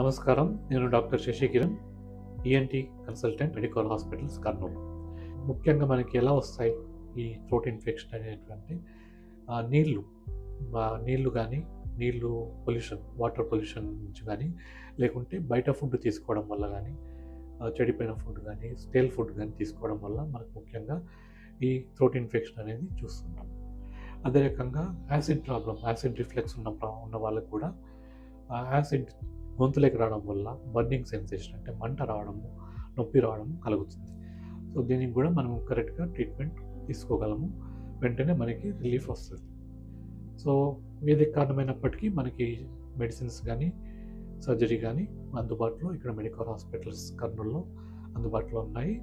నమస్కారం. నేను doctor Sasikiran, ENT consultant medical hospitals Kurnool. ముఖ్యంగా మనకి ఎలా వస్తాయి ఈ థ్రోట్ ఇన్ఫెక్షన్ అనేటువంటి నీళ్ళు నీళ్ళు కానీ, నీళ్ళు పొల్యూషన్, వాటర్ పొల్యూషన్ నుంచి కానీ, లేకుంటే బయట ఫుడ్ తీసుకోవడం వల్ల కానీ, చెడిపోయిన ఫుడ్ కానీ, స్టేల్ ఫుడ్ కానీ తీసుకోవడం వల్ల మనకు ముఖ్యంగా ఈ థ్రోట్ ఇన్ఫెక్షన్ అనేది చూస్తున్నాం. అదే రకంగా యాసిడ్ ప్రాబ్లం, యాసిడ్ రిఫ్లెక్స్ ఉన్న వాళ్ళకు కూడా యాసిడ్ గొంతులోకి రావడం వల్ల బర్నింగ్ సెన్సేషన్, అంటే మంట రావడము, నొప్పి రావడము కలుగుతుంది. సో దీనికి కూడా మనం కరెక్ట్గా ట్రీట్మెంట్ తీసుకోగలము, వెంటనే మనకి రిలీఫ్ వస్తుంది. సో ఏది కారణమైనప్పటికీ మనకి మెడిసిన్స్ కానీ, సర్జరీ కానీ అందుబాటులో ఇక్కడ మెడికల్ హాస్పిటల్స్ కర్నూలులో అందుబాటులో ఉన్నాయి.